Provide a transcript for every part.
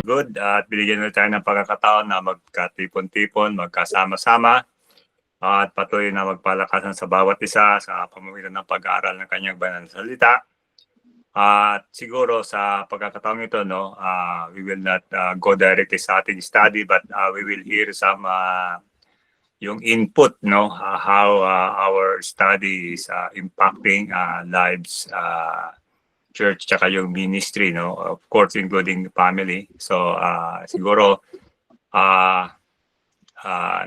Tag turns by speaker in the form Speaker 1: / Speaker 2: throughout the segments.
Speaker 1: good at binigyan na tayo ng pagkakataon na magkatipon-tipon, magkasama-sama at patuloy na magpalakasan sa bawat isa sa pamamagitan ng pag-aaral ng kanyang banal na salita. At siguro sa pagkakataong ito, no, we will not go directly sa ating study, but we will hear some yung input, no, how our study is impacting lives, church, tsaka yung ministry, no, of course including family. So siguro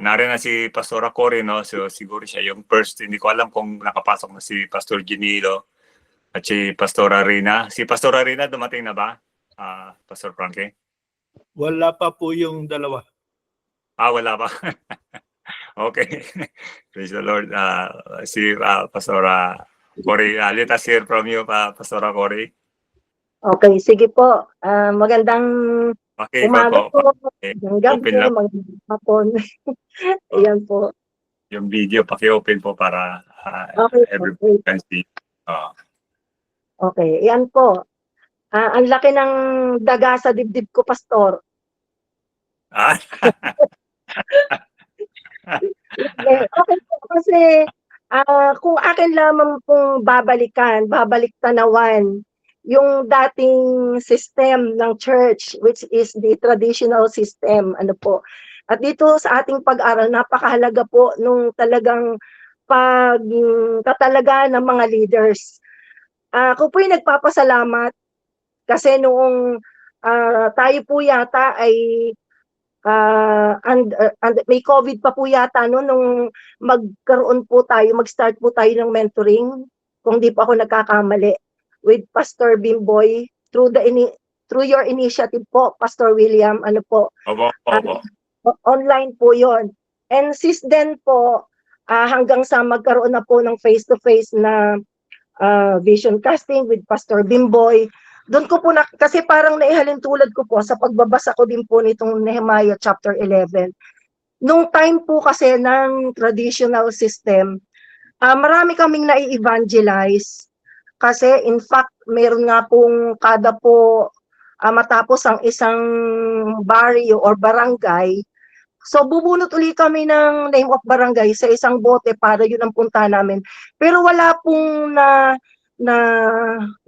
Speaker 1: narin na si Pastora Cory, no, so siguro siya yung first. Hindi ko alam kung nakapasok na si Pastor Ginilo at si Pastora Rina. Si Pastora Rina dumating na ba, Pastor Frankie?
Speaker 2: Wala pa po yung dalawa.
Speaker 1: Wala pa. Okay. Praise the Lord. Si Pastora Cory, let us hear from you, Pastora Cory.
Speaker 3: Okay, sige po. Magandang umaga po. Magandang gabi, magandang hapon. Ayan po.
Speaker 1: Yung video, paki-open po para everyone can see.
Speaker 3: Okay, yan po. Ang laki ng daga sa dibdib ko, Pastor. Okay po, kasi kung akin lamang pong babalik tanawan, yung dating system ng church, which is the traditional system, ano po. At dito sa ating pag-aral, napakahalaga po nung talagang pagtatalaga ng mga leaders. Ako po yung nagpapasalamat kasi noong tayo po yata ay may COVID pa po yata no, nung mag-start po tayo ng mentoring, kung di pa ako nagkakamali, with Pastor Bimboy through your initiative po, Pastor William, ano po. Online po yon. And since then po, hanggang sa magkaroon na po ng face-to-face na vision casting with Pastor Bimboy, doon ko po kasi parang naihalin tulad ko po sa pagbabasa ko din po nitong Nehemiah chapter 11. Nung time po kasi ng traditional system, marami kaming nai-evangelize. Kasi in fact, meron nga pong kada po matapos ang isang barrio or barangay, so bubunot uli kami ng name of barangay sa isang bote para yun ang punta namin. Pero wala pong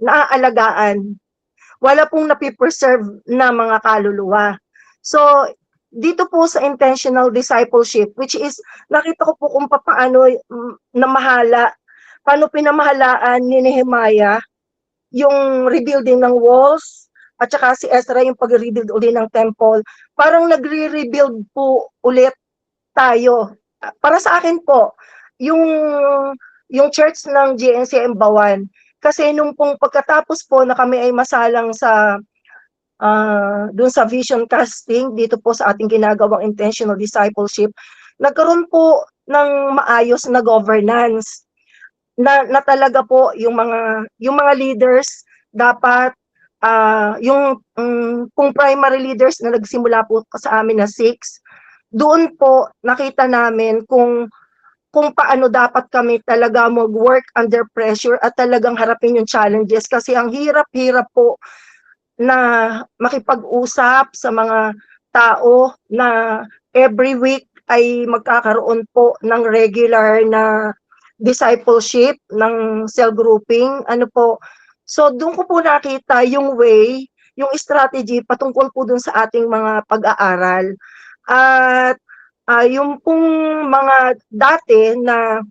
Speaker 3: naaalagaan. Wala pong napipreserve na mga kaluluwa. So, dito po sa intentional discipleship, which is, nakita ko po kung paano paano pinamahalaan ni Nehemiah yung rebuilding ng walls, at saka si Ezra yung pag-rebuild ulit ng temple. Parang nagre-rebuild po ulit tayo. Para sa akin po, yung church ng GNC Embawan, kasi nung pong pagkatapos po na kami ay masalang sa dun sa vision casting dito po sa ating ginagawang intentional discipleship, nagkaroon po ng maayos na governance na talaga po yung mga leaders dapat kung primary leaders na nagsimula po sa amin na 6, doon po nakita namin kung paano dapat kami talaga mag-work under pressure at talagang harapin yung challenges, kasi ang hirap-hirap po na makipag-usap sa mga tao na every week ay magkakaroon po ng regular na discipleship, ng cell grouping, ano po. So doon ko po nakita yung way, yung strategy patungkol po doon sa ating mga pag-aaral. At yung pong mga dati na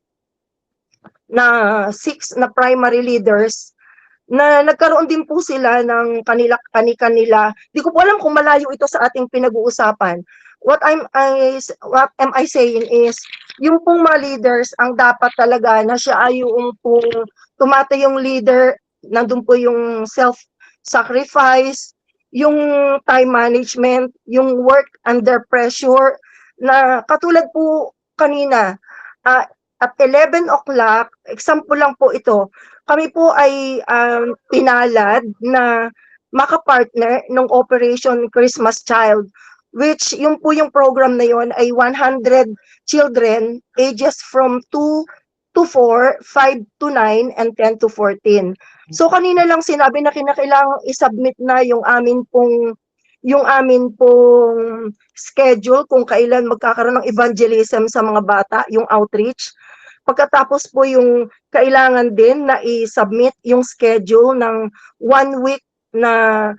Speaker 3: 6 na primary leaders, na nagkaroon din po sila ng kanila. Di ko po alam kung malayo ito sa ating pinag-uusapan. What am I saying is, yung pong mga leaders, ang dapat talaga na siya ay yung pong tumatayong leader, nandun po yung self-sacrifice, yung time management, yung work under pressure, na katulad po kanina, at 11 o'clock, example lang po ito, kami po ay pinalad na makapartner ng Operation Christmas Child, which yung po yung program na yon ay 100 children ages from 2 to 4, 5 to 9, and 10 to 14. So kanina lang sinabi na kinakailangang i-submit na yung yung amin pong schedule kung kailan magkakaroon ng evangelism sa mga bata, yung outreach. Pagkatapos po yung kailangan din na i-submit yung schedule ng 1 week na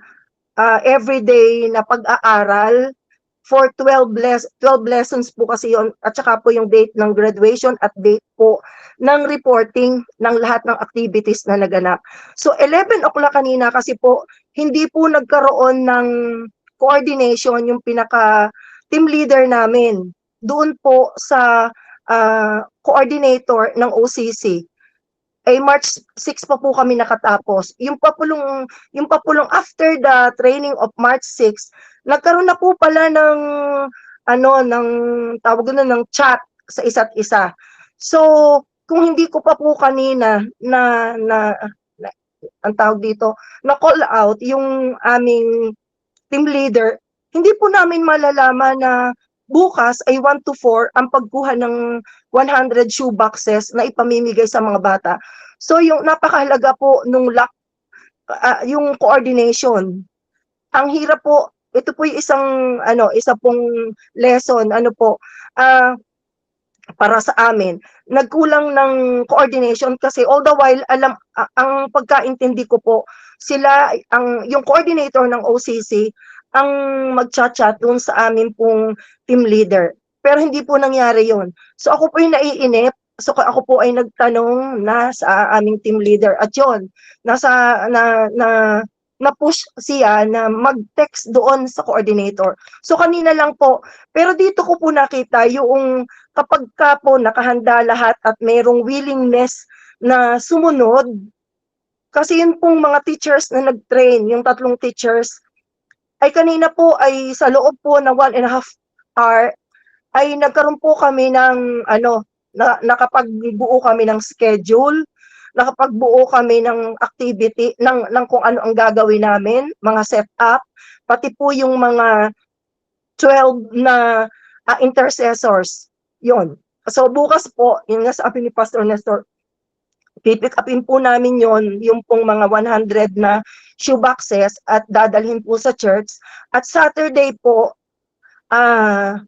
Speaker 3: everyday na pag-aaral for 12 lessons po kasi yon, at saka po yung date ng graduation at date po ng reporting ng lahat ng activities na naganap. So 11 o'clock kanina kasi po hindi po nagkaroon ng coordination yung pinaka team leader namin doon po sa coordinator ng OCC. March 6 pa po kami nakatapos. Yung papulong after the training of March 6, nagkaroon na po pala ng ng tawag doon ng chat sa isa't isa. So, kung hindi ko pa po kanina na ang tawag dito, na call out yung aming team leader, hindi po namin malalaman na bukas ay 1 to 4 ang pagkuha ng 100 shoe boxes na ipamimigay sa mga bata. So yung napakahalaga po nung yung coordination. Ang hirap po, ito po yung isa pong lesson, para sa amin. Nagkulang ng coordination kasi all the while ang pagkaintindi ko po, yung coordinator ng OCC ang magchat-chat doon sa amin pong team leader. Pero hindi po nangyari yon. So ako po yung naiinip. So ako po ay nagtanong na sa aming team leader. At yun, na-push siya na mag-text doon sa coordinator. So kanina lang po. Pero dito ko po nakita yung kapag ka po nakahanda lahat at mayroong willingness na sumunod. Kasi yun pong mga teachers na nag-train, yung 3 teachers, ay kanina po ay sa loob po ng 1.5 hour ay nagkaroon po kami ng nakapagbuo kami ng schedule, nakapagbuo kami ng activity ng kung ano ang gagawin namin, mga setup, pati po yung mga 12 na intercessors. Yon. So bukas po, yun nga sabi ni Pastor Nestor, pipick upin po namin yung pong mga 100 na shoe boxes at dadalhin po sa church. At Saturday po, 8:30,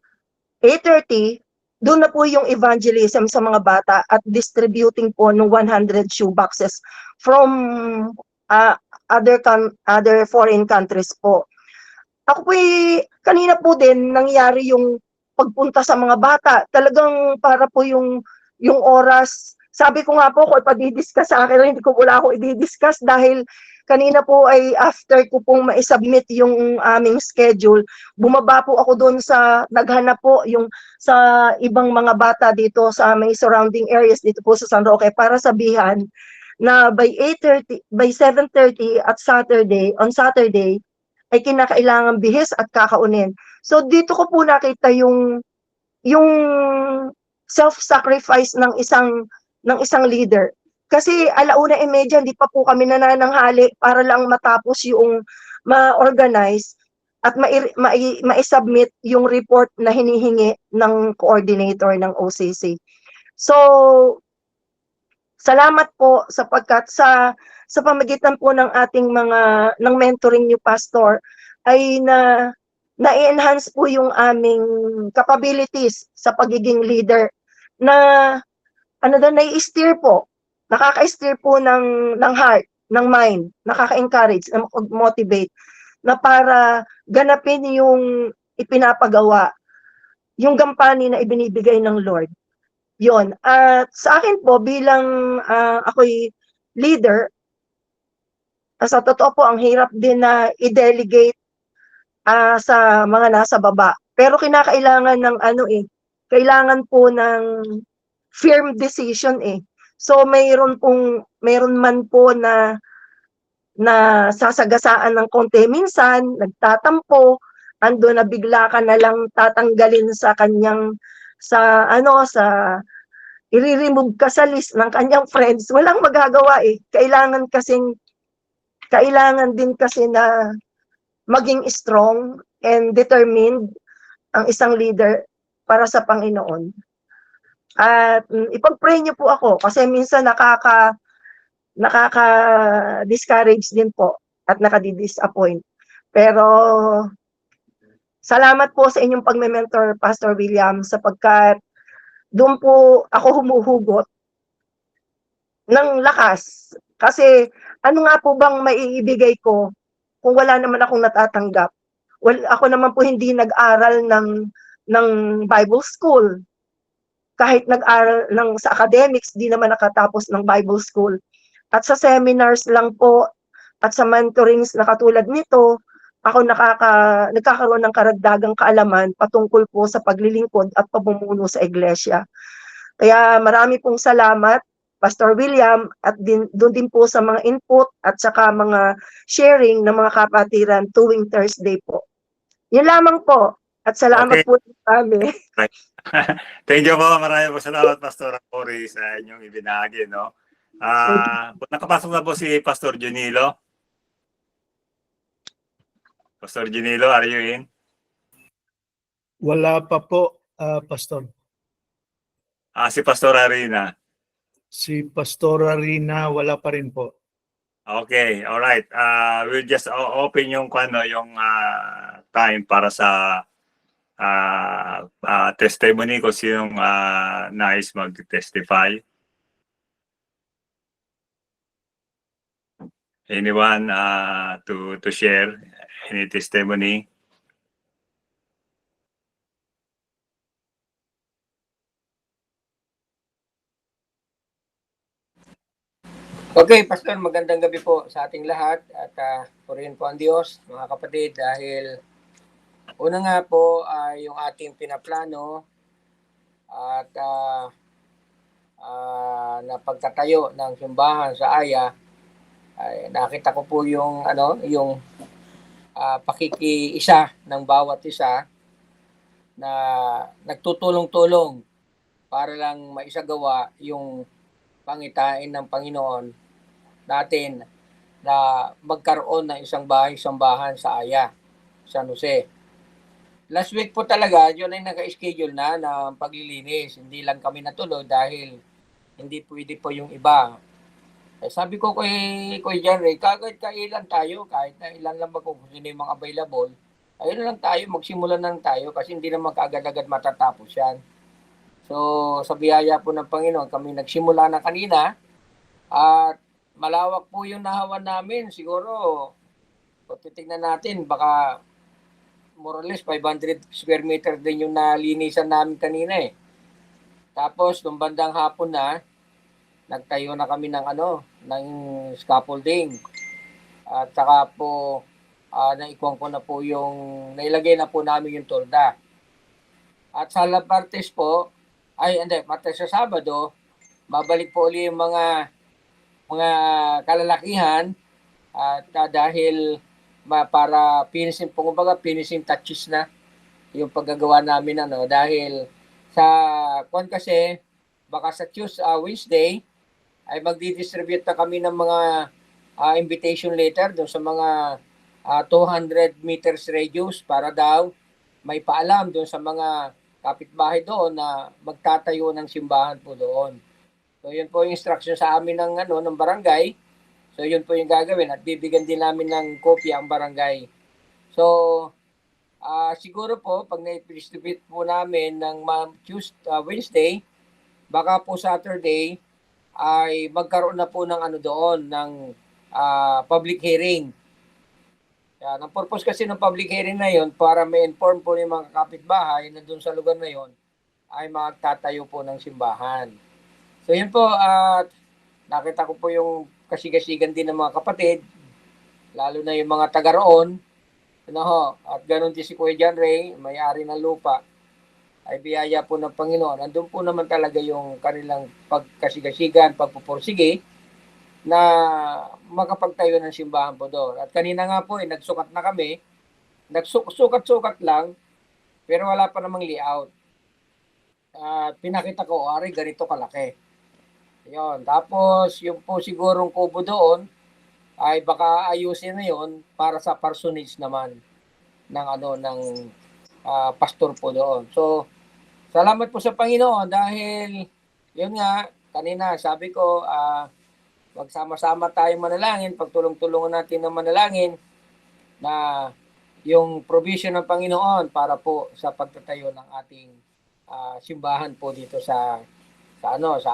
Speaker 3: doon na po yung evangelism sa mga bata at distributing po ng 100 shoe boxes from other foreign countries po. Ako po kanina po din nangyari yung pagpunta sa mga bata. Talagang para po yung oras. Sabi ko nga po, kung ipadidiscuss sa akin, hindi ko wala ako i-discuss dahil kanina po ay after ko pong ma-submit yung aming schedule, bumaba po ako doon naghanap po yung sa ibang mga bata dito sa may surrounding areas dito po sa San Roque para sabihan na by 7:30 at on Saturday, ay kinakailangan bihis at kakaunin. So dito ko po nakita yung self-sacrifice ng isang leader. Kasi 1:30, hindi pa po kami nanananghali para lang matapos yung ma-organize at ma-submit yung report na hinihingi ng coordinator ng OCC. So, salamat po sapagkat sa pamagitan po ng ating ng mentoring new pastor ay na-enhance po yung aming capabilities sa pagiging leader na nai-steer po, nakaka-steer po ng heart, ng mind, nakaka-encourage, na motivate na para ganapin yung ipinapagawa, yung gampanin na ibinibigay ng Lord. Yon. At sa akin po bilang ako'y leader, sa totoo po ang hirap din na i-delegate sa mga nasa baba. Pero kinakailangan ng kailangan po ng firm decision So mayroon man po na sasagasaan ng konti minsan, nagtatampo, ando na bigla ka na lang tatanggalin sa kanyang i-remove ka sa list ng kanyang friends, walang magagawa kailangan din kasi na maging strong and determined ang isang leader para sa Panginoon. At ipag-pray niyo po ako kasi minsan nakaka-discourage din po at nakadi-disappoint. Pero Salamat po sa inyong pagme-mentor, Pastor William, sapagkat doon po ako humuhugot ng lakas. Kasi ano nga po bang maiibigay ko kung wala naman akong natatanggap? Well, ako naman po hindi nag-aral ng Bible school. Kahit nag-aral sa academics, di naman nakatapos ng Bible school. At sa seminars lang po at sa mentorings na katulad nito, ako nagkakaroon ng karagdagang kaalaman patungkol po sa paglilingkod at pamumuno sa iglesia. Kaya marami pong salamat, Pastor William, at doon din po sa mga input at saka mga sharing ng mga kapatiran tuwing Thursday po. Yun lamang po. At salamat
Speaker 1: Okay.
Speaker 3: po sa kami.
Speaker 1: Thank you po. Maraming po salamat, Pastor Cory, sa inyong ibinahagi, no? Nakapasok na po si Pastor Junilo. Pastor Junilo, are you in?
Speaker 2: Wala pa po, Pastor.
Speaker 1: Si Pastor Arina.
Speaker 2: Si Pastora Rina, wala pa rin po.
Speaker 1: Okay, all right. We'll just open yung time para sa testimony kung sinong nais mag-testify. Anyone to share any testimony?
Speaker 4: Okay, Pastor, magandang gabi po sa ating lahat at purihin po ang Diyos, mga kapatid, dahil una nga po ay yung ating pinaplano at na pagtatayo ng simbahan sa Aya, ay nakita ko po yung pakikiisa ng bawat isa na nagtutulong-tulong para lang maisagawa yung pangitain ng Panginoon natin na magkaroon ng isang bahay-sambahan sa Aya, San Jose. Last week po talaga, yun ay naka-schedule na paglilinis. Hindi lang kami natuloy dahil hindi pwede po yung iba. Sabi ko kay John Ray, kailan tayo, kahit na ilan lang kung sino yung mga available, ayun lang tayo, magsimula lang tayo kasi hindi naman kaagad-agad matatapos yan. So, sa biyaya po ng Panginoon, kami nagsimula na kanina at malawak po yung nahawan namin. Siguro, kung titignan natin, baka more or less 500 square meter din yung nalinisan namin kanina eh. Tapos, nung bandang hapon na, nagtayo na kami ng scaffolding. At saka po, naikuhan ko na po nailagay na po namin yung tolda. At sa Martes po, Martes sa Sabado, babalik po ulit yung mga kalalakihan at dahil para finishing touches na yung paggagawa namin dahil sa kasi baka sa Wednesday ay magdi-distribute na kami ng mga invitation letter doon sa mga 200 meters radius para daw may paalam doon sa mga kapitbahay doon na magtatayo ng simbahan po doon. So yun po yung instruction sa amin ng barangay. So yun po yung gagawin at bibigyan din namin ng kopya ang barangay. So siguro po pag na-distribute po namin ng Wednesday, baka po Saturday ay magkaroon na po ng doon ng public hearing. Yan, ang purpose kasi ng public hearing na yun para ma-inform po yung mga kapitbahay na doon sa lugar na yun ay magtatayo po ng simbahan. So yun po, nakita ko po yung kasigasigan din ng mga kapatid, lalo na yung mga taga roon. At ganoon din si Kuya John Ray, may-ari ng lupa, ay biyaya po ng Panginoon. Andun po naman talaga yung kanilang pagkasigasigan, pagpupursige, na makapagtayo ng simbahan po doon. At kanina nga po, nagsukat na kami, nagsukat-sukat lang, pero wala pa namang layout. Pinakita ko, ganito kalaki. Yun. Tapos, yung po sigurong kubo doon, ay baka ayusin na yun para sa parsonage naman ng pastor po doon. So, salamat po sa Panginoon dahil, yun nga, kanina sabi ko, magsama-sama tayong manalangin, pagtulong-tulungan natin ng manalangin na yung provision ng Panginoon para po sa pagtatayo ng ating simbahan po dito sa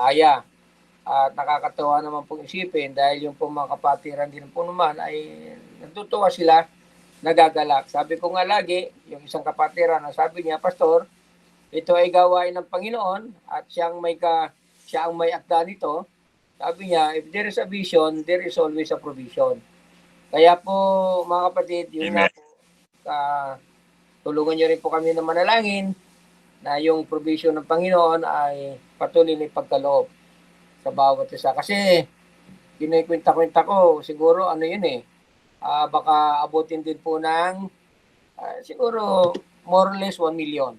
Speaker 4: Aya. At nakakatawa naman pong isipin dahil yung po mga kapatiran din po naman ay natutuwa sila, nagagalak. Sabi ko nga lagi, yung isang kapatiran, sabi niya, Pastor, ito ay gawain ng Panginoon at siya ang may akda nito. Sabi niya, if there is a vision, there is always a provision. Kaya po mga kapatid, yun nga
Speaker 1: Amen.
Speaker 4: po, tulungan niyo rin po kami na manalangin na yung provision ng Panginoon ay patuloy na ipagkaloob sa bawat isa. Kasi kinikwenta-kwenta ko, siguro ano yun baka abutin din po ng siguro more or less 1 million.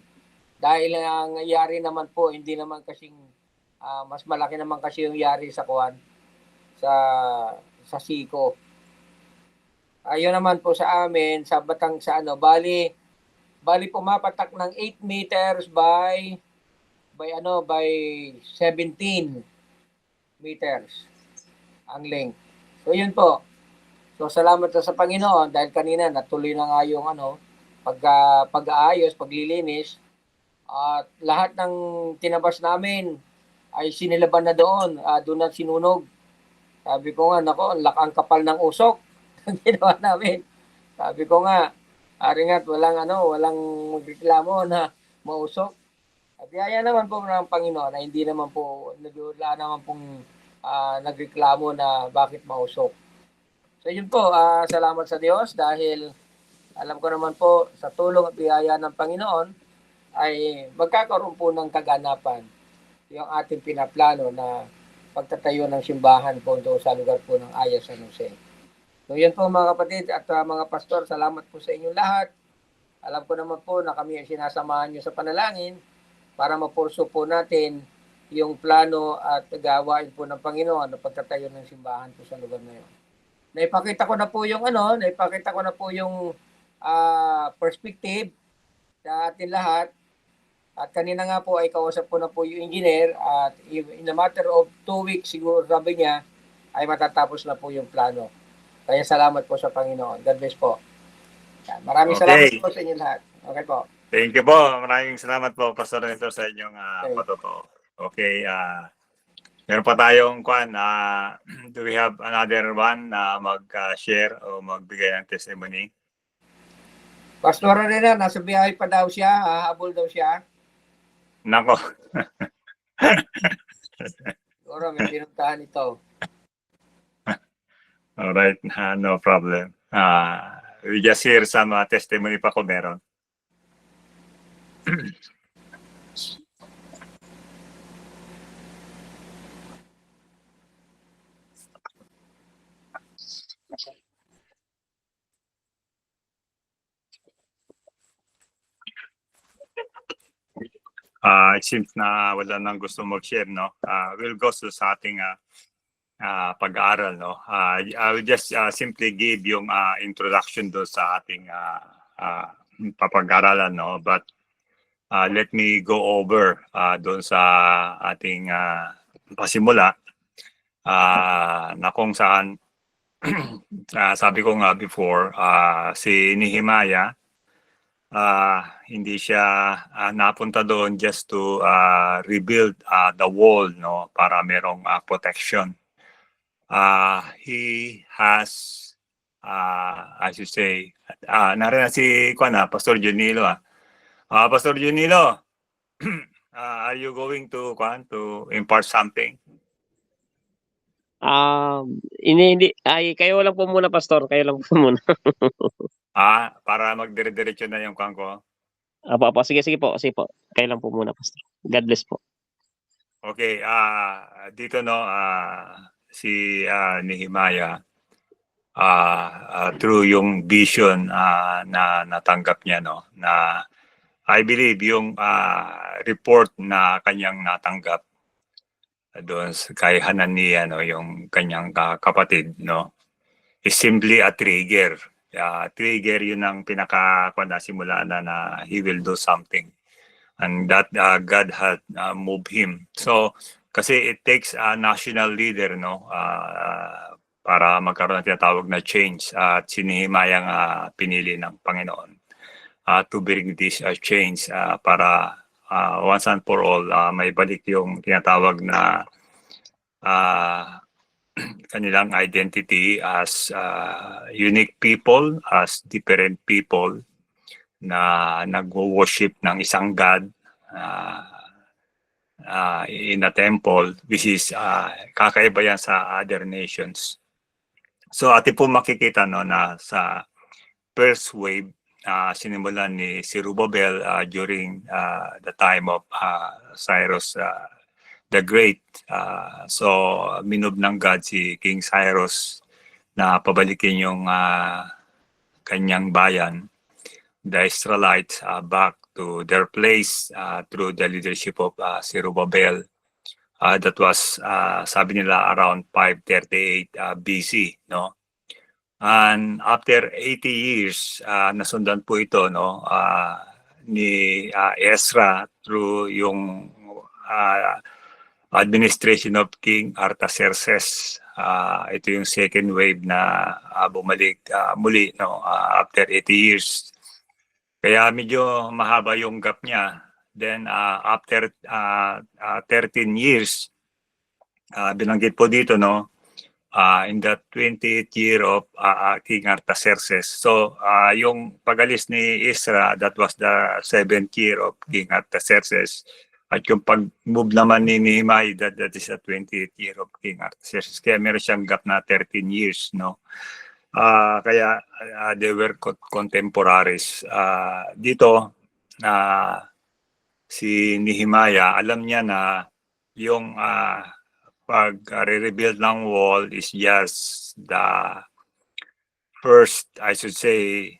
Speaker 4: Dahil ang yari naman po, hindi naman kasing mas malaki naman kasi yung yari sa kuwan sa Siko. Ayun naman po sa amin sa Batang sa bali pumapatak ng 8 meters by 17 meters ang length. So yun po. So salamat sa Panginoon dahil kanina natuloy na nga yung pag-aayos, paglilinis at lahat ng tinabas namin ay sinilaban na doon, doon na sinunog. Sabi ko nga, nako, ang kapal ng usok ang ginawa namin. Sabi ko nga, aringat walang magreklamo na mausok. At yaya naman po ng Panginoon na hindi naman po wala naman pong nagreklamo na bakit mausok. So yun po, salamat sa Diyos dahil alam ko naman po sa tulong at biyaya ng Panginoon ay magkakaroon po ng kaganapan yung ating pinaplano na pagtatayo ng simbahan po doon sa lugar po ng Aya San Jose. So yun po mga kapatid at mga pastor, salamat po sa inyong lahat. Alam ko naman po na kami ay sinasamahan nyo sa panalangin para mapurso po natin yung plano at gawain po ng Panginoon na pagtatayo ng simbahan po sa lugar na yun. Naipakita ko na po yung perspective sa atin lahat. At kanina nga po ay kausap ko na po yung engineer at in a matter of 2 weeks siguro sabi niya ay matatapos na po yung plano. Kaya salamat po sa Panginoon. God bless po. Maraming salamat po sa inyo lahat. Okay po.
Speaker 1: Thank you po. Maraming salamat po, Pastor Nestor, sa inyong patuto. Okay. Meron pa tayong do we have another one na mag-share o magbigay ng testimony?
Speaker 4: Pastor Rena, nasa biyahe pa daw siya. Hahabol daw siya.
Speaker 1: Nako.
Speaker 4: Siguro may pinuntahan ito.
Speaker 1: Alright, no problem. We just hear some testimony pa kung meron. It seems na wala nang gusto mag-share, no? We'll go sa ating pag-aaral, no? I will just simply give yung introduction do sa ating papag-aaralan, no? But let me go over doon sa ating pasimula na kung saan sabi ko nga before, si Nehemiah hindi siya napunta doon just to rebuild the wall, no, para merong protection. He has I should say nariyan si Pastor Junilo. Pastor Junilo, are you going to impart something?
Speaker 5: Hindi. Ay, kayo lang po muna, Pastor. Kayo lang po muna.
Speaker 1: Para magdire-diretso na yung ko.
Speaker 5: Apo. Sige po. Kayo lang po muna, Pastor. God bless po.
Speaker 1: Okay, dito, no, si Nehemiah, through yung vision na natanggap niya, no, na I believe yung report na kanyang natanggap doon kay Hananiah, no, yung kanyang kapatid, no, is simply a trigger. Trigger yun ang simula na he will do something, and that God had moved him. So kasi it takes a national leader, no, para magkaroon ng tinatawag na change at si Nehemiah ang pinili ng Panginoon to bring this change para once and for all may balik yung tinatawag na kanilang identity as unique people, as different people na nag-worship ng isang God in a temple, which is kakaiba yan sa other nations. So atin po makikita no, na sa first wave, sinimulan ni Zerubbabel during the time of Cyrus the Great. So minob ng God si King Cyrus na pabalikin yung kanyang bayan, the Israelites, back to their place through the leadership of Zerubbabel. That was, sabi nila, around 538 BC, no? And after 80 years, nasundan po ito, no, ni Ezra through yung administration of King Artaxerxes. Ito yung second wave na bumalik muli, no, after 80 years. Kaya medyo mahaba yung gap niya. Then after 13 years, binanggit po dito, no, in the 20th year of King Artaxerxes. So yung pag-alis ni Ezra, that was the 7th year of King Artaxerxes. At yung pag-move naman ni Nehemiah, that is the 20th year of King Artaxerxes. Kaya meron siyang gap na 13 years, no? Kaya they were contemporaries. Dito, si Nehemiah, alam niya na yung pag-rebuild ng wall is just the first, I should say,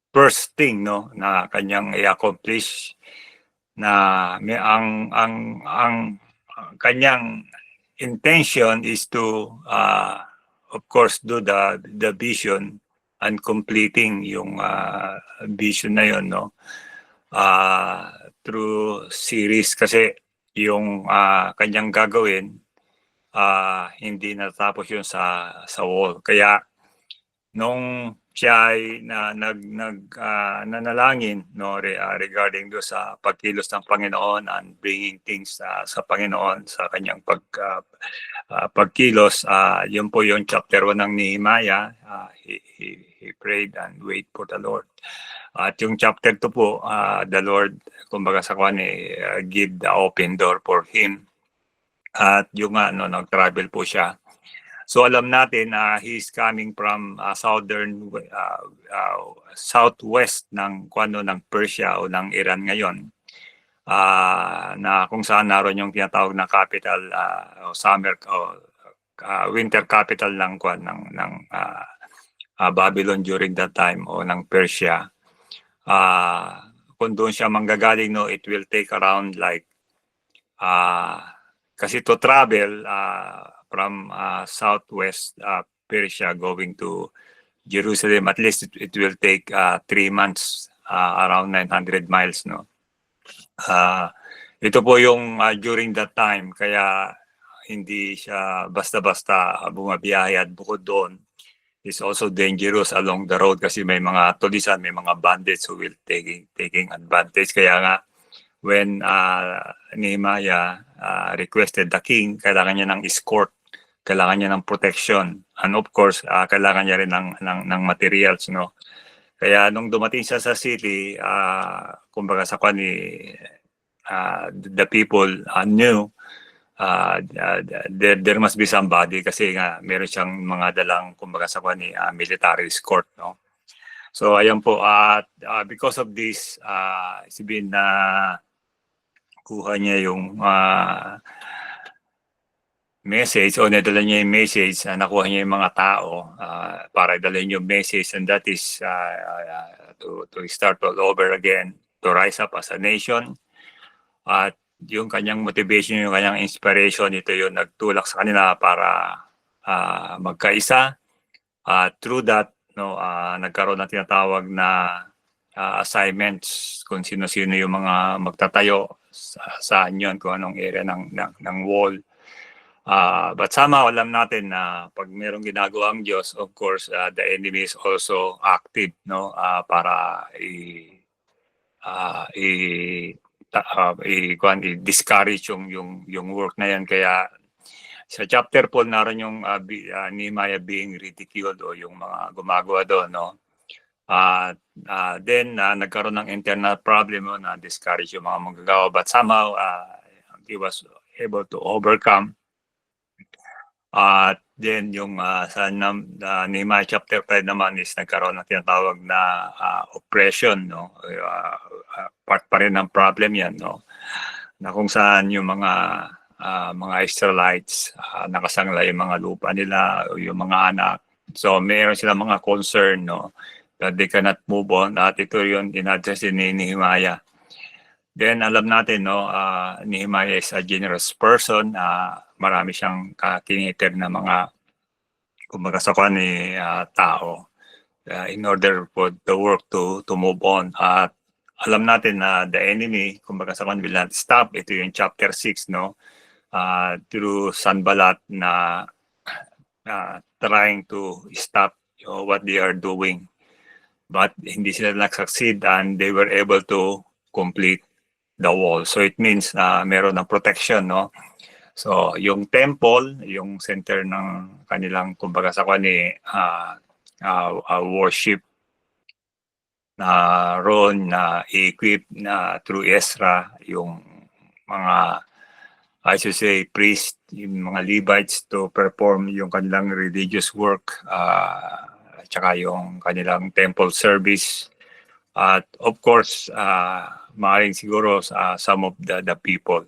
Speaker 1: first thing, no, na kanyang i-accomplish, na may ang kanyang intention is to of course do the vision and completing yung vision na yon, no, through series, kasi yung kanyang gagawin hindi natapos yun sa wall. Kaya nung siya ay nanalangin, no, regarding do sa pagkilos ng Panginoon and bringing things sa Panginoon sa kanyang pagkilos, yun po yung chapter 1 ng Nehemiah. He prayed and wait for the Lord. At yung chapter 2 po, the Lord, kumbaga sa kanya, give the open door for him. At yung nag-travel po siya. So alam natin he's coming from southwest ng ng Persia o ng Iran ngayon, na kung saan naroon yung tinatawag na capital winter capital ng Babylon during that time o ng Persia. Kung doon siya manggagaling, no, it will take around like kasi to travel from southwest Persia going to Jerusalem, at least it will take 3 months, around 900 miles, no. Ito po yung during that time, kaya hindi siya basta-basta bumabiyahe, at bukod doon is also dangerous along the road kasi may mga tulisan, may mga bandits who will taking advantage. Kaya nga when Nehemiah requested the king, kailangan niya ng escort, kailangan niya ng protection, and of course kailangan niya rin ng materials, no. Kaya nung dumating siya sa city, kumbaga sa the people knew there must be somebody, kasi nga meron siyang mga dalang, kumbaga sa military escort, no. So ayan po, because of this, sabihin na kuha niya yung message, o nadala niya yung message, nakuha niya yung mga tao para dalhin yung message, and that is to start all over again, to rise up as a nation. At yung kanyang motivation, yung kanyang inspiration, ito yung nagtulak sa kanila para magkaisa. Through that, no, nagkaroon ng tinatawag na assignments kung sino-sino yung mga magtatayo saan yun, kung anong area ng wall. But somehow alam natin na pag merong ginagawa ang Diyos, of course, the enemy is also active, no? Para ah, i i-discourage yung work na yan. Kaya sa chapter 4 naroon yung Nehemiah being ridiculed o yung mga gumagawa doon, no? Then nagkaroon ng internal problem, no, na discourage yung mga manggagawa, but somehow he was able to overcome. At then yung sa Nehemiah chapter 5 naman is nagkaroon ng tinatawag na oppression, no? Part pa rin ng problem yan, no? Na kung saan yung mga Israelites nakasangla yung mga lupa nila o yung mga anak. So mayroon silang mga concern, no, that they cannot move on, at ito yun in-address ni Nehemiah. Then alam natin, no, Nehemiah is a generous person. Marami siyang kiniter na mga kumbaga sa ni tao in order for the work to move on. At alam natin na the enemy kumbaga sa will not stop. Ito yung chapter 6, no, through Sanballat na trying to stop what they are doing, but hindi sila nag-succeed and they were able to complete the wall. So it means na meron ng protection, no? So yung temple, yung center ng kanilang kumbaga sa worship na roon na equip na through Ezra, yung mga I should say priest, yung mga Levites to perform yung kanilang religious work, at saka yung kanilang temple service. At of course, maaaring siguro some of the people.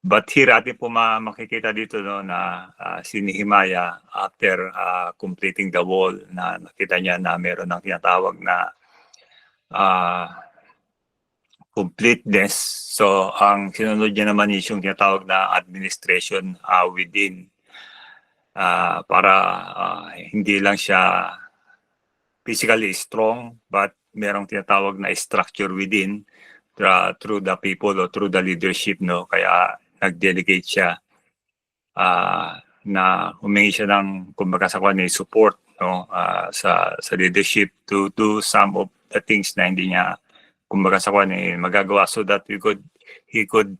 Speaker 1: But here atin po makikita dito, no, na si Nehemiah after completing the wall, na nakita niya na meron ng tinatawag na completeness. So ang sinunod niya naman is yung tinatawag na administration within, para hindi lang siya physically strong, but merong tinatawag na structure within through the people or through the leadership, no? Kaya nag-delegate siya na humingi siya ng kumbaga sa support, no, sa leadership to do some of the things na hindi niya kumbaga sa magagawa, so that he could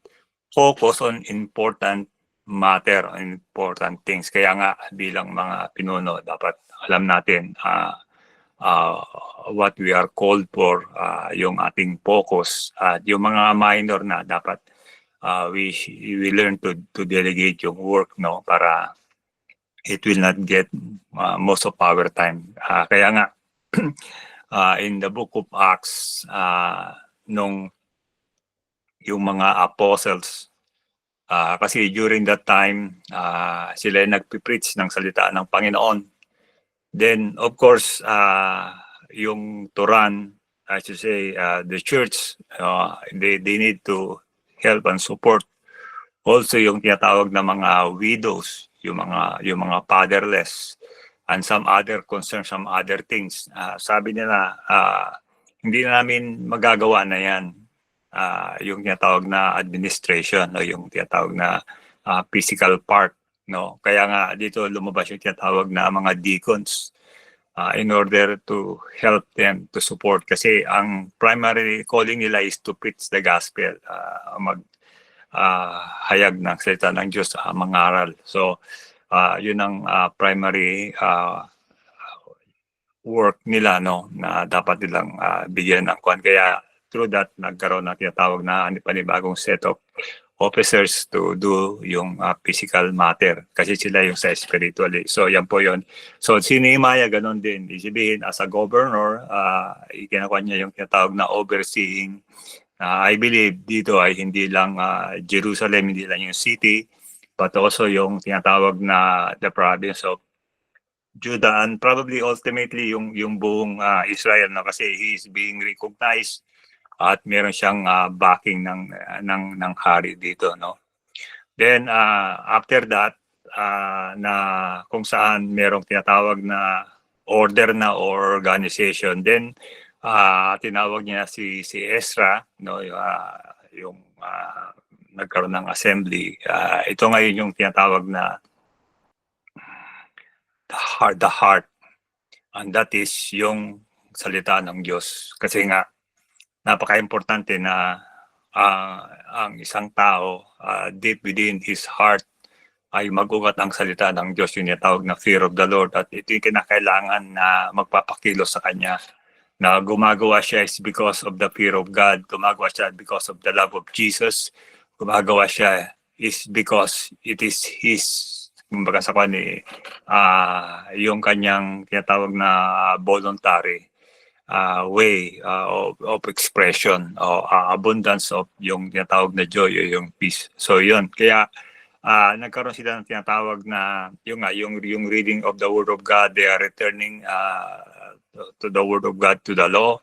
Speaker 1: focus on important matter, important things. Kaya nga bilang mga pinuno dapat alam natin what we are called for, yung ating focus, at yung mga minor na dapat we learn to delegate yung work, no, para it will not get most of our time. Kaya nga in the book of Acts, nung yung mga apostles, kasi during that time sila nagpipreach ng salita ng Panginoon. Then of course yung Turan, I should say the church, they need to help and support also yung tinatawag na mga widows, yung mga fatherless, and some other concerns, some other things. Sabi nila hindi na namin magagawa na yan, yung tinatawag na administration o yung tinatawag na physical part, no? Kaya nga dito lumabas yung tinatawag na mga deacons, in order to help them to support, kasi ang primary calling nila is to preach the gospel, hayag ng salita ng Diyos, mangaral. So yun ang primary work nila, no, na dapat nilang bigyan ng kwan. Kaya through that nagkaroon ng tinatawag na panibagong set of officers to do yung physical matter, kasi sila yung sa spiritually. So yan po yun. So si Nehemiah ganon din. Isibihin as a governor, ikinakuha niya yung tinatawag na overseeing. I believe dito ay hindi lang Jerusalem, hindi lang yung city, but also yung tinatawag na the province of Judah, and probably ultimately yung buong Israel, na kasi he is being recognized at meron siyang backing ng hari dito, no. Then after that, na kung saan merong tinatawag na order na or organization, then tinawag niya si Ezra, no, yung nagkaroon ng assembly. Ito ngayon yung tinatawag na the heart. And that is yung salita ng Diyos. Kasi nga, napaka-importante na ang isang tao, deep within his heart, ay magugat ang salita ng Diyos, yung tinatawag na fear of the Lord. At ito yung kinakailangan na magpapakilos sa Kanya. Na gumagawa siya is because of the fear of God. Gumagawa siya because of the love of Jesus. Gumagawa siya is because it is His, kumbaga sa kanya, yung kanyang tinatawag na voluntary way of expression o abundance of yung tinatawag na joy o yung peace. So yun, kaya nagkaroon sila ng tinatawag na yung reading of the Word of God. They are returning to the Word of God, to the law.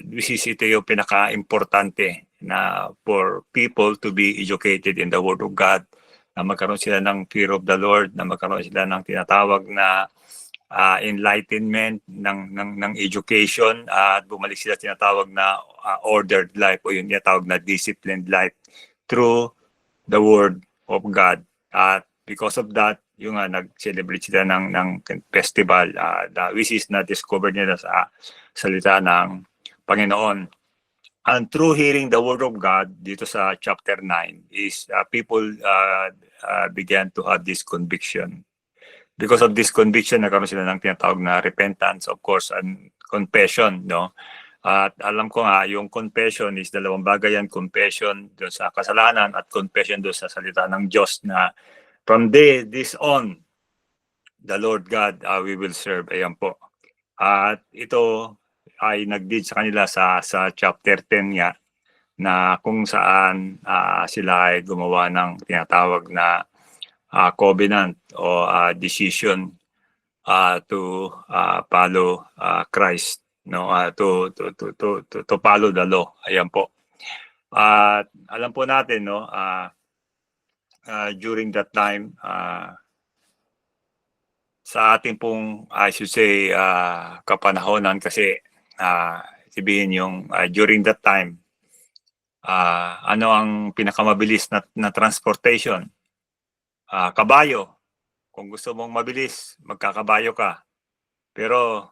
Speaker 1: This is ito yung pinaka-importante na for people to be educated in the Word of God, na magkaroon sila ng fear of the Lord, na magkaroon sila ng tinatawag na enlightenment ng education, at bumalik sila tinatawag na ordered life o yung tinatawag na disciplined life through the Word of God. At because of that, yung nag-celebrate sila ng festival, which is na-discover nila sa salita ng Panginoon. And through hearing the Word of God, dito sa chapter 9, is people began to have this conviction. Because of this conviction, nagkaroon sila ng tinatawag na repentance, of course, and confession, no? At alam ko nga, yung confession is dalawang bagay yan, confession doon sa kasalanan at confession doon sa salita ng Diyos na from this on, the Lord God we will serve. Ayan po. At ito ay nag-lead sa kanila sa chapter 10 nga, na kung saan sila ay gumawa ng tinatawag na covenant o decision to follow Christ, no, to follow the law. Ayan po. At alam po natin, no, during that time, sa ating pong I should say kapanahonan, kasi sabihin yung during that time, ano ang pinakamabilis na transportation? Kabayo. Kung gusto mong mabilis, magkakabayo ka. Pero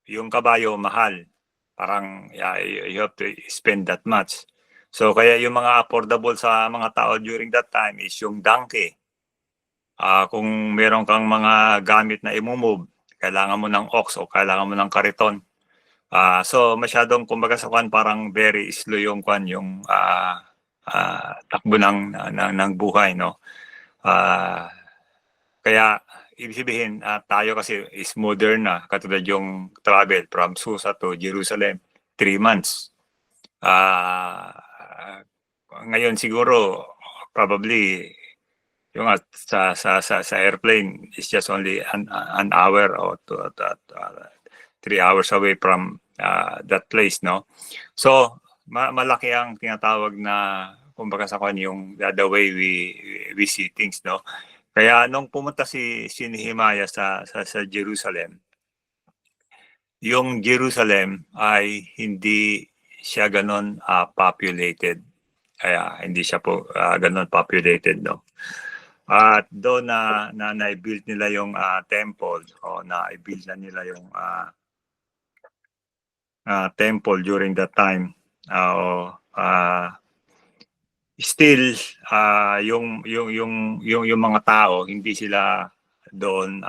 Speaker 1: yung kabayo mahal. Parang you have to spend that much. So kaya yung mga affordable sa mga tao during that time is yung donkey. Kung meron kang mga gamit na i-move, kailangan mo ng ox o kailangan mo ng kariton. So masyadong, kumbaga sa kwan, parang very slow yung kwan, yung takbo ng buhay, no? Kaya ibig sabihin, tayo kasi is modern na, katulad yung travel from Susa to Jerusalem, 3 months. Ngayon siguro probably yung sa airplane is just only an hour or 3 hours away from that place, no? So malaki ang tinatawag na, kumbaga sa kanya, yung the way we see things, no? Kaya nung pumunta si Nehemiah sa Jerusalem, yung Jerusalem ay hindi siya ganon populated. Kaya hindi siya po ganon populated, no? At doon na-build nila yung temple, o na-build na nila yung temple during that time. Still yung mga tao, hindi sila doon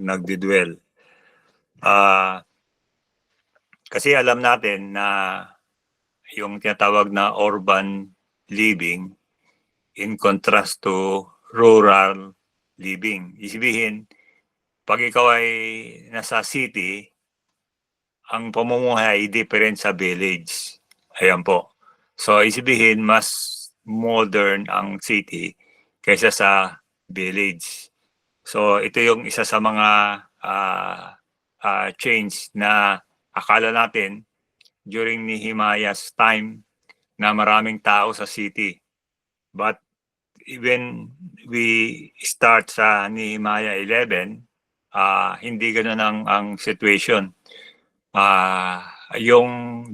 Speaker 1: nagdidwell. Kasi alam natin na yung tinatawag na urban living in contrast to rural living. Isibihin, pag ikaw ay nasa city, ang pamumuhay ay different sa village. Ayan po. So, isibihin, mas modern ang city kaysa sa village. So, ito yung isa sa mga change na akala natin during Nehemiah's time na maraming tao sa city. But even we start sa Nehemiah 11, hindi ganun ang situation. Yung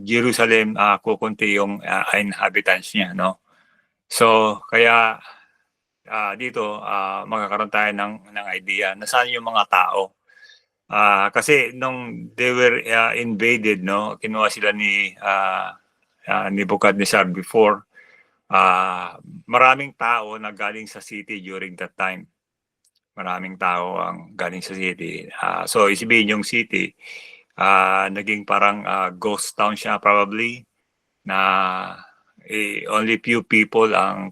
Speaker 1: Jerusalem, kukunti yung inhabitants niya, no? So kaya dito magkakaroon tayo ng idea na saan yung mga tao. Kasi nung they were invaded, no, kinuha sila ni Nebuchadnezzar before. Maraming tao na galing sa city during that time. Maraming tao ang galing sa city. So isipin yung city, naging parang ghost town siya probably, na only few people ang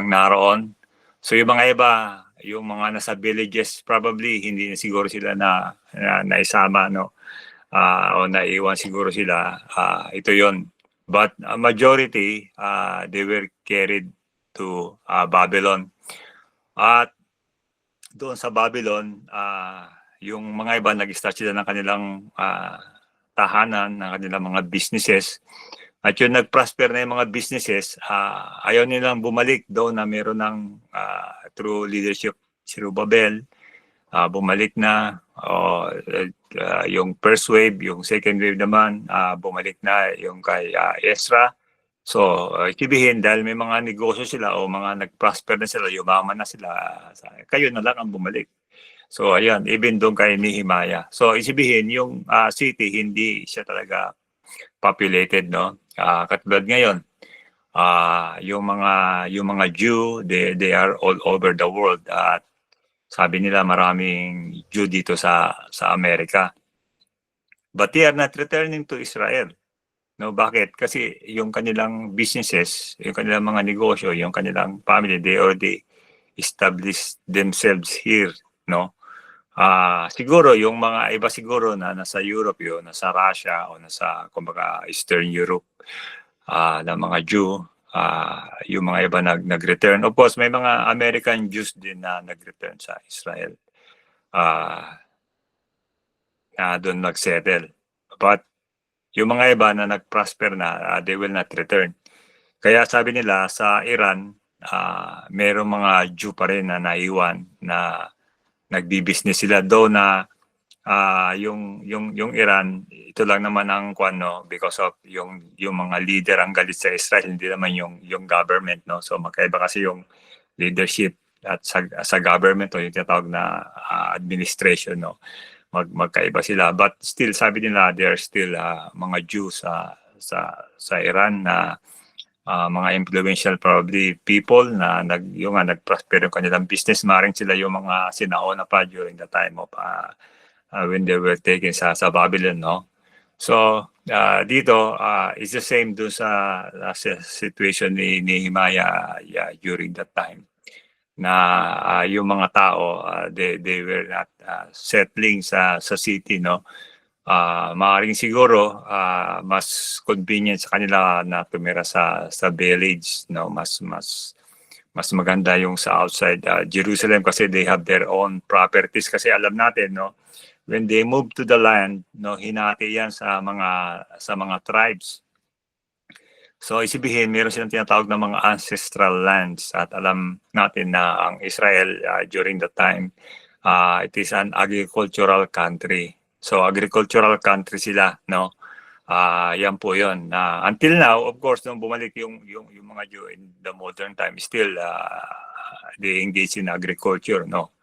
Speaker 1: naroon. So yung mga iba, yung mga nasa villages probably hindi na siguro sila naisama, no, o naiwan siguro sila. Ito yon. But majority they were carried to Babylon. At doon sa Babylon, yung mga iba nag-start sila ng kanilang tahanan, ng kanilang mga businesses. At yung nag-prosper na yung mga businesses, ayaw nilang bumalik doon na meron ng through leadership si Zerubbabel, bumalik na. Yung first wave, yung second wave naman, bumalik na yung kay Ezra. So, sabihin, dahil may mga negosyo sila o mga nag-prosper na sila, yumaman na sila, kayo na lang ang bumalik. So, ayan, even doon kay Nehemiah. So, sabihin, yung city, hindi siya talaga populated, no? Katulad ngayon, yung mga Jew, they are all over the world. At sabi nila maraming Jew dito sa Amerika. But they are not returning to Israel. No, bakit? Kasi yung kanilang businesses, yung kanilang mga negosyo, yung kanilang family, they already established themselves here, no? Siguro yung mga iba siguro na nasa Europe yun, nasa Russia o nasa kumbaga Eastern Europe, na mga Jew, yung mga iba nag-return. Of course, may mga American Jews din na nag-return sa Israel. Na doon nag-settle. But yung mga iba na nag-prosper na, they will not return. Kaya sabi nila sa Iran, mayroong mga Jew pa rin na naiwan na nagbi-business sila. Though na yung Iran, ito lang naman ang because of yung mga leader ang galit sa Israel, hindi naman yung government, no. So magkaiba kasi yung leadership at sa government o yung tinatawag na administration, no. Magkaiba sila, but still sabi nila there are still mga Jews sa Iran na mga influential probably people na nag-prosper yung kanilang business. Maring sila yung mga sinauna pa during the time of when they were taken sa Babylon, no. So dito is the same do sa situation ni Nehemiah during that time, na yung mga tao they were not settling sa city, no. Maaaring siguro mas convenient sa kanila na tumira sa village, no. Mas maganda yung sa outside Jerusalem kasi they have their own properties. Kasi alam natin, no, when they move to the land, no, hinati yan sa mga tribes. So isibihin, meron silang tinatawag na mga ancestral lands, at alam natin na ang Israel during the time, it is an agricultural country. So agricultural country sila, no. Yan po 'yon. Until now, of course, nung bumalik yung mga Jew in the modern time, still they engage in agriculture, no.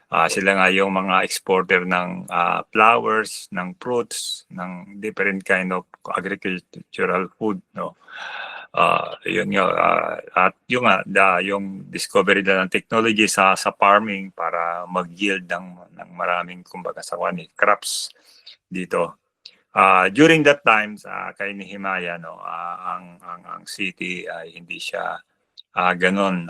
Speaker 1: Sila nga yung mga exporter ng flowers, ng fruits, ng different kind of agricultural food, no. Yun nga, at yung discovery na ng technology sa farming para mag-yield ng maraming kumbaga sa crops dito. During that time kay Nehemiah, no, ang city ay hindi siya ganon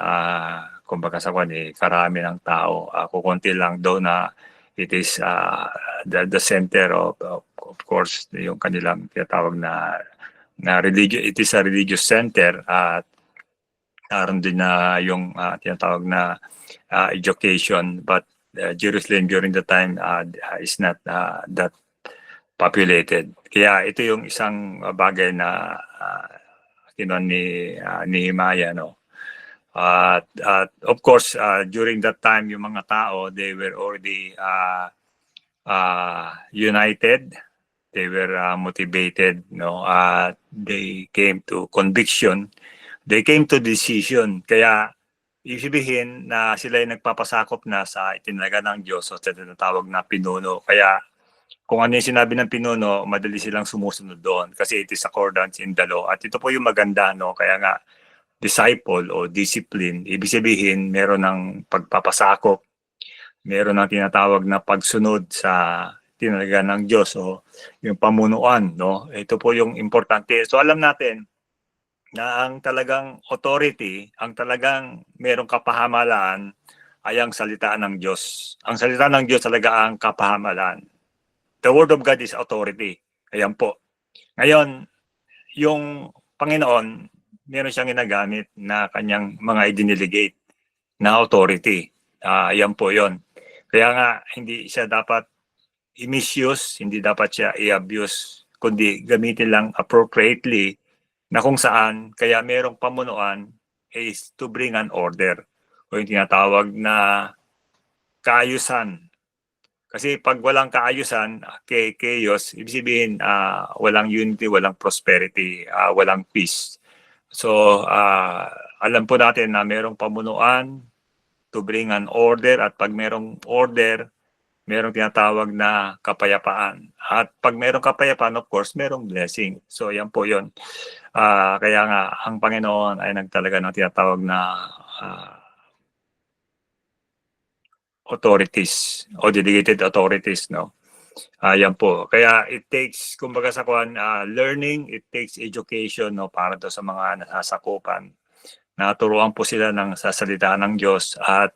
Speaker 1: kumbaga sa karami ng tao. Kukunti lang daw na it is the center of course yung kanilang tinatawag na religious, it is a religious center, at naroon din na yung tinatawag na education, but Jerusalem during the time is not that populated. Kaya ito yung isang bagay na kinuha ni Nehemiah, no. At of course during that time yung mga tao, they were already united, they were motivated, no. They came to conviction they came to decision. Kaya ibig sabihin na sila ay nagpapasakop na sa itinalaga ng Diyos o sa tinatawag na pinuno. Kaya kung ano yung sinabi ng pinuno, madali silang sumusunod doon kasi it is accordance in the law. At ito po yung maganda, no? Kaya nga, disciple o discipline, ibig sabihin meron ng pagpapasakop, meron ng tinatawag na pagsunod sa tinalaga ng Diyos o yung pamunuan, no? Ito po yung importante. So alam natin na ang talagang authority, ang talagang merong kapahamalaan ay ang salita ng Diyos. Ang salita ng Diyos talaga ang kapahamalaan. The word of God is authority. Ayan po. Ngayon, yung Panginoon, meron siyang ginagamit na kanyang mga idiniligate na authority. Ayan po yon. Kaya nga, hindi siya dapat i-misuse, hindi dapat siya i-abuse, kundi gamitin lang appropriately na kung saan, kaya merong pamunuan is to bring an order o yung tinatawag na kaayusan. Kasi pag walang kaayusan, chaos, ibig sabihin walang unity, walang prosperity, walang peace. So, alam po natin na merong pamunuan to bring an order at pag merong order, merong tinatawag na kapayapaan. At pag merong kapayapaan, of course, merong blessing. So, yan po yun. Kaya nga, ang Panginoon ay nagtalaga ng tinatawag na authorities o delegated authorities, no? Yan po. Kaya it takes, kumbaga sa kuan, learning, it takes education, no, para do sa mga nasasakupan. Naturuan po sila ng sa salita ng Diyos at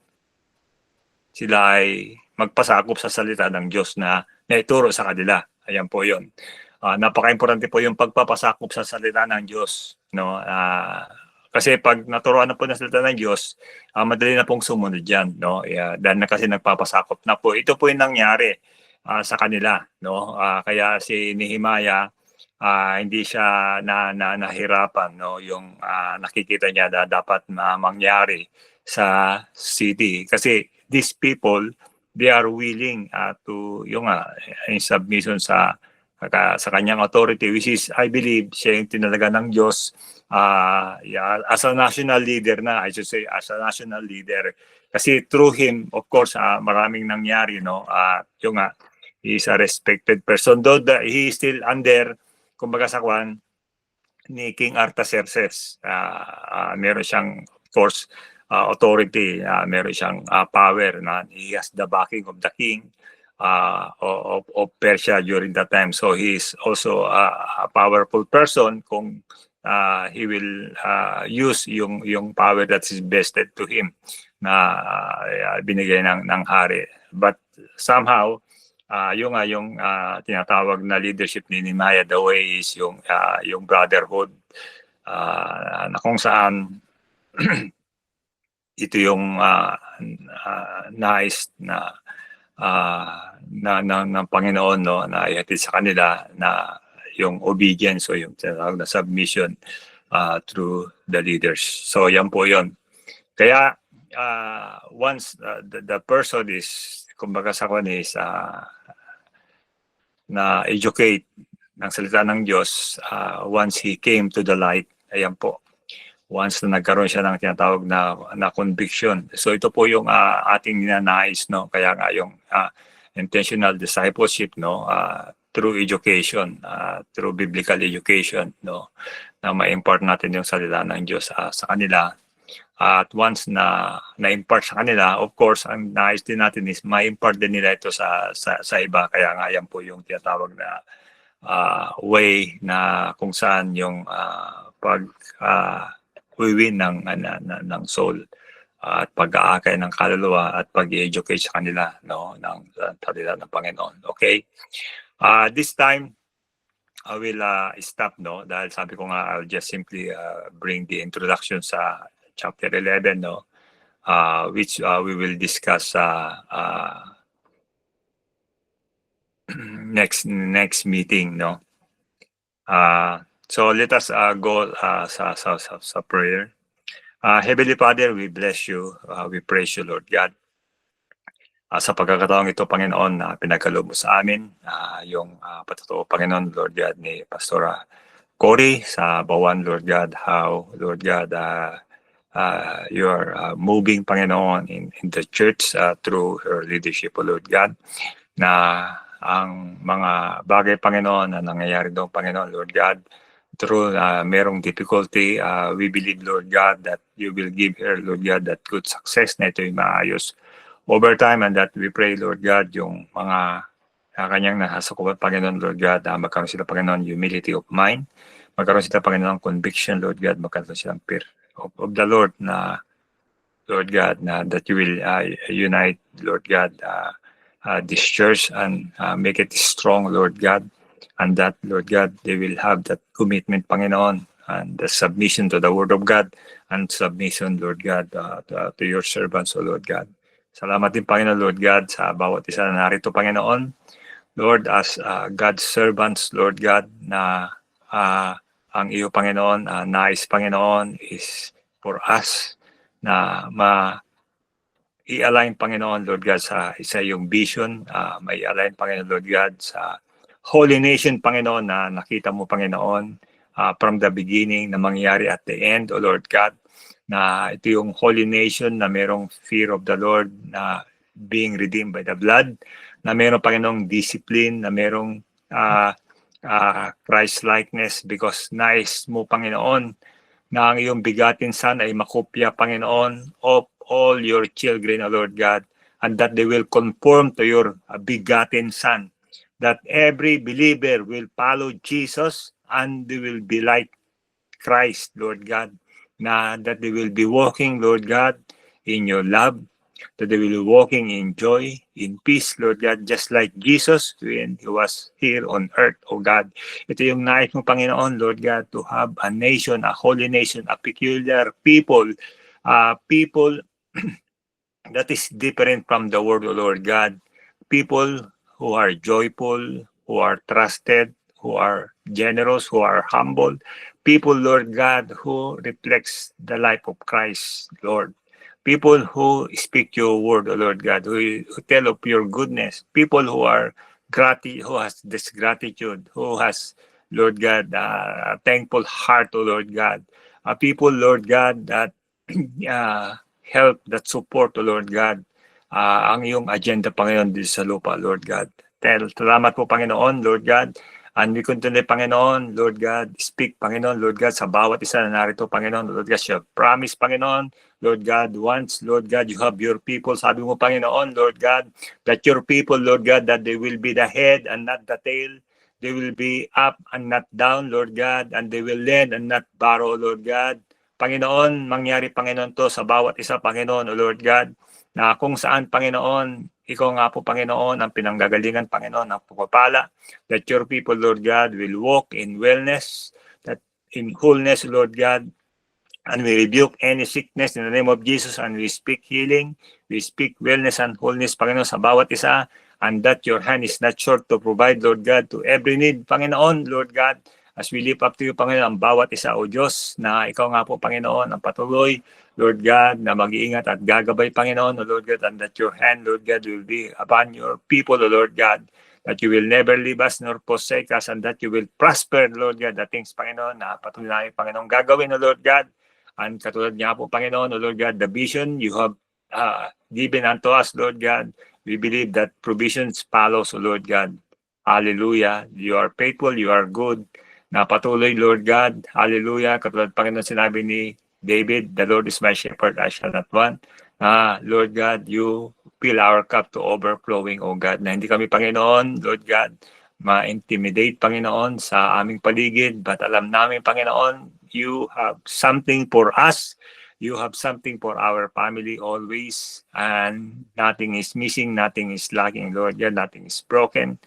Speaker 1: sila ay magpasakop sa salita ng Diyos na naituro sa kanila. Ayan po 'yon. Napaka-importante po yung pagpapasakop sa salita ng Diyos, no? Kasi pag naturuan na po ng salita ng Diyos, madali na pong sumunod yan, no? Dahil na kasi nagpapasakop na po. Ito po yung nangyari sa kanila, no? Kaya si Nehemiah, hindi siya nahirapan, no? Yung nakikita niya na dapat na mangyari sa city. Kasi these people, they are willing to yung in submission sa kanyang authority, which is, I believe, siya yung tinalaga ng Diyos as a national leader na, I should say, as a national leader. Kasi through him, of course, maraming nangyari, no? Yung he is a respected person, though he is still under, kumbaga sa kwan, ni King Artaxerxes. Meron siyang, of course, authority, meron siyang power, na he has the backing of the king of Persia during that time. So he is also a powerful person kung he will use yung power that is vested to him na binigay ng hari. But somehow, yung tinatawag na leadership ni Nehemiah, the way is yung brotherhood, na kung saan ito yung nais na ng Panginoon, no, na ihatid sa kanila na yung obedience o yung tinatawag na submission through the leaders. So yan po yun. Kaya once the person is, kumbaga sa kanya is na educate ng salita ng Diyos, once he came to the light, ayan po, once na nagkaroon siya ng tinatawag na conviction. So ito po yung ating ninanais, no? Kaya nga yung intentional discipleship, no, through education, through biblical education, no, na ma-impart natin yung salita ng Diyos sa kanila. At once na na-impart sa kanila, of course, ang nais din natin is ma-impart din nila ito sa iba. Kaya nga yan po yung tinatawag na way na kung saan yung pag-win ng soul at pag-aakay ng kaluluwa at pag-educate sa kanila, no, ng salita ng Panginoon. Okay? This time, I will stop, no, dahil sabi ko nga, I'll just simply bring the introduction sa chapter 11, no, which we will discuss next meeting, no. So let us go sa prayer. Heavenly Father, we bless you, we praise you, Lord God. Sa pagkakataong ito, Panginoon, na pinagkaloob mo sa amin, yung patutuo, Panginoon, Lord God, ni Pastora Cory sa Bawan, Lord God, how, Lord God, you are moving, Panginoon, in the church through her leadership, O Lord God, na ang mga bagay, Panginoon, na nangyayari doon, Panginoon, Lord God, through merong difficulty, we believe, Lord God, that you will give her, Lord God, that good success na ito'y maayos over time, and that we pray, Lord God, yung mga kanyang nasasakupan, Panginoon, Lord God, magkaroon sila, Panginoon, humility of mind, magkaroon sila, Panginoon, conviction, Lord God, magkaroon silang fear of the Lord na, Lord God, na that you will unite, Lord God, this church and make it strong, Lord God, and that, Lord God, they will have that commitment, Panginoon, and the submission to the Word of God, and submission, Lord God, to your servants, O Lord God. Salamat din, Panginoon, Lord God, sa bawat isa na narito, Panginoon. Lord, as God's servants, Lord God, na ang iyo, Panginoon, nais, Panginoon, is for us na i-align, Panginoon, Lord God, sa isa yung vision, may align, Panginoon, Lord God, sa Holy Nation, Panginoon, na nakita mo, Panginoon, from the beginning na mangyayari at the end, O Lord God, na ito yung Holy Nation na merong fear of the Lord, na being redeemed by the blood, na merong, Panginoong, discipline, na merong Christ-likeness, because nais mo, Panginoon, na ang iyong bigatin Son ay makopya, Panginoon, of all your children, O Lord God, and that they will conform to your begotten Son, that every believer will follow Jesus and they will be like Christ, Lord God, na that they will be walking, Lord God, in your love, that they will be walking in joy, in peace, Lord God, just like Jesus when He was here on earth, O God. Ito yung nais mo, Panginoon, Lord God, to have a nation, a holy nation, a peculiar people, people that is different from the world, O Lord God. People who are joyful, who are trusted, who are generous, who are humble. People, Lord God, who reflects the life of Christ, Lord. People who speak your word, O Lord God, who tell of your goodness. People who are who has this gratitude, who has, Lord God, a thankful heart, O Lord God. People, Lord God, that help, that support, O Lord God, ang iyong agenda, Panginoon, dito sa lupa, Lord God. Salamat po, Panginoon, Lord God. And we continue, Panginoon, Lord God, speak, Panginoon, Lord God, sa bawat isa na narito, Panginoon, Lord God, you have promised, Panginoon, Lord God, once, Lord God, you have your people, sabi mo, Panginoon, Lord God, that your people, Lord God, that they will be the head and not the tail, they will be up and not down, Lord God, and they will lend and not borrow, Lord God. Panginoon, mangyari, Panginoon, to sa bawat isa, Panginoon, O Lord God, na kung saan, Panginoon, ikaw nga po, Panginoon, ang pinanggagalingan, Panginoon, ang pagpapala, that your people, Lord God, will walk in wellness, that in wholeness, Lord God, and we rebuke any sickness in the name of Jesus, and we speak healing, we speak wellness and wholeness, Panginoon, sa bawat isa, and that your hand is not short to provide, Lord God, to every need, Panginoon, Lord God, as we lift up to you, Panginoon, ang bawat isa, O Diyos, na ikaw nga po, Panginoon, ang patuloy, Lord God, na mag-iingat at gagabay, Panginoon, O Lord God, and that your hand, Lord God, will be upon your people, O Lord God, that you will never leave us nor forsake us, and that you will prosper, Lord God, the things, Panginoon, na patuloy namin, Panginoon, gagawin, O Lord God, and katulad niya po, Panginoon, O Lord God, the vision you have given unto us, Lord God, we believe that provisions follows, O Lord God. Hallelujah. You are faithful, you are good, na patuloy, Lord God, hallelujah, katulad, Panginoon, sinabi ni David, the Lord is my shepherd, I shall not want. Lord God, you fill our cup to overflowing, O God, na hindi kami, Panginoon, Lord God, ma-intimidate, Panginoon, sa aming paligid, but alam namin, Panginoon, you have something for us, you have something for our family always, and nothing is missing, nothing is lacking, Lord God, nothing is broken.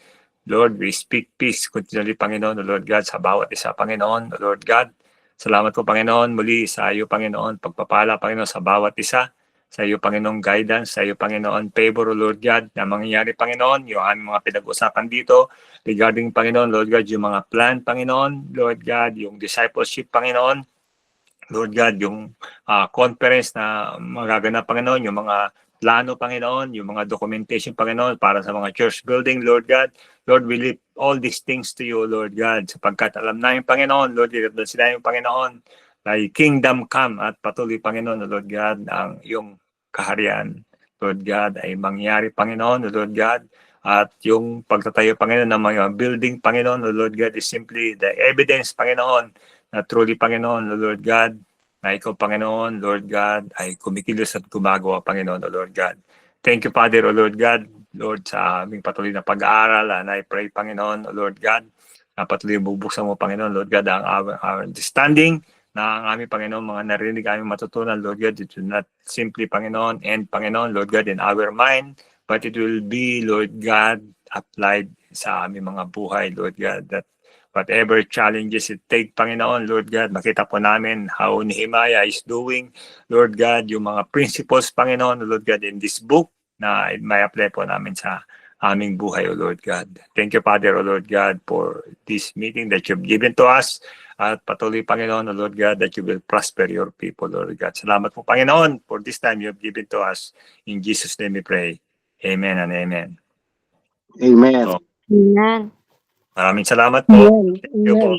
Speaker 1: Lord, we speak peace continually, Panginoon, O Lord God, sa bawat isa, Panginoon, O Lord God. Salamat po, Panginoon, muli sa iyo, Panginoon, pagpapala, Panginoon, sa bawat isa, sa iyo, Panginoon, guidance, sa iyo, Panginoon, favor, O Lord God, na mangyayari, Panginoon, yung aming mga pinag-usapan dito, regarding, Panginoon, Lord God, yung mga plan, Panginoon, Lord God, yung discipleship, Panginoon, Lord God, yung conference na magaganap, Panginoon, yung mga plano, Panginoon, yung mga documentation, Panginoon, para sa mga church building, Lord God. Lord, we lift all these things to you, Lord God, sapagkat alam namin, Panginoon, Lord God, at sila yung Panginoon, thy kingdom come at patuloy, Panginoon, Lord God, ang iyong kaharian, Lord God, ay mangyari, Panginoon, Lord God, at yung pagtatayo, Panginoon, ng mga building, Panginoon, Lord God, is simply the evidence, Panginoon, na truly, Panginoon, Lord God, na ikaw, Panginoon, Lord God, ay kumikilos at gumagawa, Panginoon, Lord God. Thank you, Father, Lord God, Lord, sa aming patuloy na pag-aaral, and I pray, Panginoon, Lord God, na patuloy bubuksan mo, Panginoon, Lord God, ang our understanding, na ang aming, Panginoon, mga narinig aming matutunan, Lord God, it will not simply, Panginoon, and Panginoon, Lord God, in our mind, but it will be, Lord God, applied sa aming mga buhay, Lord God, that whatever challenges it take, Panginoon, Lord God, makita po namin how Nehemiah is doing, Lord God, yung mga principles, Panginoon, Lord God, in this book, na may apply po namin sa aming buhay, O Lord God. Thank you, Father, O Lord God, for this meeting that you've given to us. At patuloy, Panginoon, O Lord God, that you will prosper your people, Lord God. Salamat po, Panginoon, for this time you have given to us. In Jesus' name we pray. Amen and amen.
Speaker 6: Amen.
Speaker 1: So,
Speaker 7: Amen.
Speaker 1: maraming salamat po.
Speaker 7: Amen.
Speaker 1: Thank you po.